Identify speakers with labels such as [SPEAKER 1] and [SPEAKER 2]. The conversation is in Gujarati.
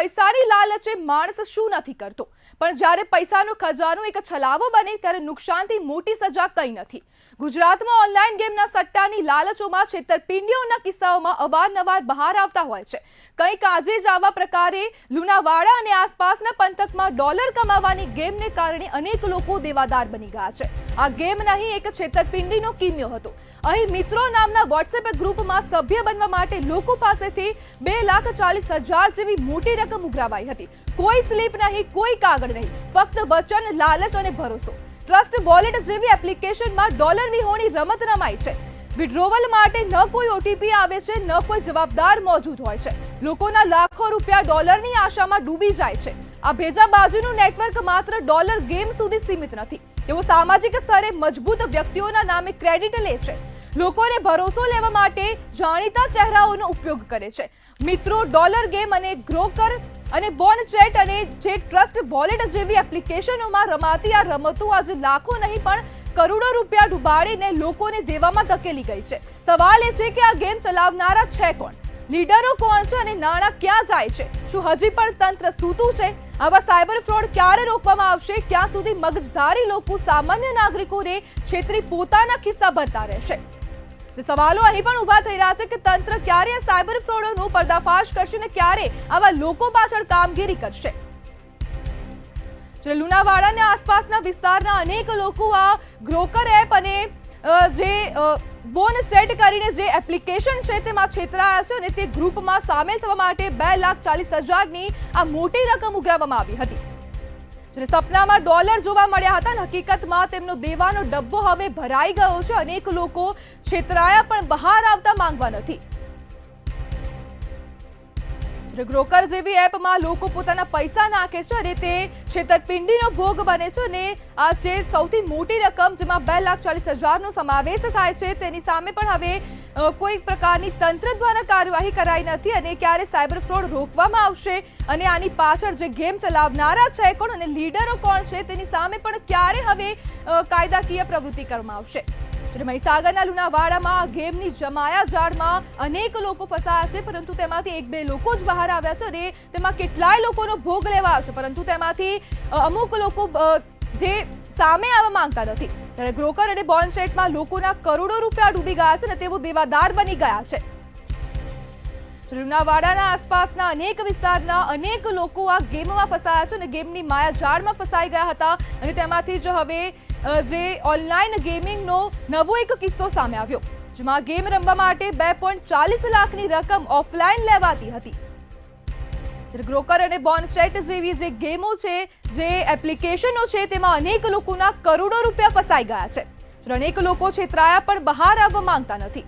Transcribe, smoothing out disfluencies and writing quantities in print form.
[SPEAKER 1] પૈસાની લાલચે માણસ શું નથી કરતો, પણ જ્યારે પૈસાનો ખજાનો એક છલાવો બને ત્યારે નુકસાનથી મોટી સજા કંઈ નથી। ગુજરાતમાં ઓનલાઈન ગેમના સટ્ટાની લાલચોમાં છેતરપિંડીઓના કિસ્સાઓમાં અવારનવાર બહાર આવતા હોય છે। કંઈક આજે જ આવા પ્રકારે લુણાવાડા અને આસપાસના પંથકમાં ડોલર કમાવાની ગેમને કારણે અનેક લોકો દેવાદાર બની ગયા છે। આ ગેમ નહીં, એક છેતરપિંડીનો કિમિયો હતો। અહીં મિત્રો નામના વોટ્સએપ ગ્રુપમાં સભ્ય બનવા માટે લોકો પાસેથી 2,40,000 જેવી મોટી રકમ ઉઘરાવાઈ હતી। કોઈ સ્લીપ નહીં, કોઈ કાગળ નહીં, ફક્ત વચન, લાલચ અને ભરોસો। ટ્રસ્ટ વોલેટ જેવી એપ્લિકેશનમાં ડોલર વિહોણી રમત રમાય છે। વિડ્રોવલ માટે ન કોઈ ઓટીપી આવે છે, ન કોઈ જવાબદાર મોજૂદ હોય છે। લોકોના લાખો રૂપિયા ડોલરની આશામાં ડૂબી જાય છે। આ ભેજાબાજીનું નેટવર્ક માત્ર ડોલર ગેમ સુધી સીમિત નથી, તેઓ સામાજિક સ્તરે મજબૂત વ્યક્તિઓના નામે ક્રેડિટ લે છે। લોકોને ભરોસો લેવા માટે જાણીતા ચહેરાઓનો ઉપયોગ કરે છે। મિત્રો, ડોલર ગેમ અને ગ્રોકર અને બોનચેટ અને જે ટ્રસ્ટ વોલેટ જેવી એપ્લિકેશનોમાં રમાતી આ રમતો આજે લાખો નહીં પણ કરોડો રૂપિયા ડૂબાડીને લોકોને દેવામાં ધકેલી ગઈ છે। સવાલ એ છે કે આ ગેમ ચલાવનારા છે કોણ, લીડરો કોણ છે અને નાણાં ક્યાં જાય છે? શું હજી પણ તંત્ર સૂતું છે? આવા સાયબર ફ્રોડ ક્યારે રોકવામાં આવશે? ક્યાં સુધી મગજધારી લોકો સામાન્ય નાગરિકોને છેતરી પોતાના ખિસ્સા ભરતા રહેશે? સવાલો અહીં પણ ઉભા થઈ રહ્યા છે કે તંત્ર ક્યારે સાયબર ફ્રોડનો પર્દાફાશ કરશે અને ક્યારે આવા લોકો પાછળ કામગીરી કરશે? લુણાવાડા અને આસપાસના વિસ્તારના અનેક લોકો આ ગ્રોકર એપ અને જે બોનચેટ કરીને જે એપ્લિકેશન છે તેમાં છેતરાયા છે અને તે ગ્રુપમાં સામેલ થવા માટે 2,40,000ની આ મોટી રકમ ઉઘરાવવામાં આવી હતી। સપનામાં ડોલર જોવા મળ્યા હતા, હકીકતમાં તેમનો દેવાનો ડબ્બો હવે ભરાઈ ગયો છે। અનેક લોકો છેતરાયા પણ બહાર આવતા માંગવા નથી। ગ્રોકર જેવી એપમાં લોકો પોતાના પૈસા નાખે છે અને તે છેતરપિંડીનો ભોગ બને છે અને આ છે સૌથી મોટી રકમ જેમાં 2,40,000નો સમાવેશ થાય છે। તેની સામે પણ હવે કોઈ પ્રકારની તંત્ર દ્વારા કાર્યવાહી કરાઈ નથી અને ક્યારે સાયબર ફ્રોડ રોકવામાં આવશે અને આની પાછળ જે ગેમ ચલાવનારા છે કોણ અને લીડરો કોણ છે તેની સામે પણ ક્યારે હવે કાયદાકીય પ્રવૃત્તિ કરવામાં આવશે? મહીસાગરના લુણાવાડામાં ગેમની જમાયા જાળમાં અનેક લોકો ફસાયા છે, પરંતુ તેમાંથી 1-2 લોકો જ બહાર આવ્યા છે અને તેમાં કેટલાય લોકોનો ભોગ લેવા આવ્યો છે, પરંતુ તેમાંથી અમુક લોકો જે સામે આવવા માંગતા નથી। ત્યારે ગ્રોકર અને બોનચેટમાં લોકોના કરોડો રૂપિયા ડૂબી ગયા છે અને તેઓ દેવાદાર બની ગયા છે। લુણાવાડાના આસપાસના અનેક વિસ્તારના અનેક લોકો આ ગેમમાં ફસાયા છે અને ગેમની માયાજાળમાં ફસાઈ ગયા હતા અને તેમાંથી જ હવે જે ઓનલાઈન ગેમિંગનો નવો એક કિસ્સો સામે આવ્યો, જેમાં ગેમ રમવા માટે 2.40 લાખની રકમ ઓફલાઈન લેવાતી હતી। ગ્રોકર અને બોનચેટ જેવી જે ગેમો છે, જે એપ્લિકેશનો છે, તેમાં અનેક લોકોના કરોડો રૂપિયા ફસાઈ ગયા છે। અનેક લોકો છેતરાયા પણ બહાર આવવા માંગતા નથી।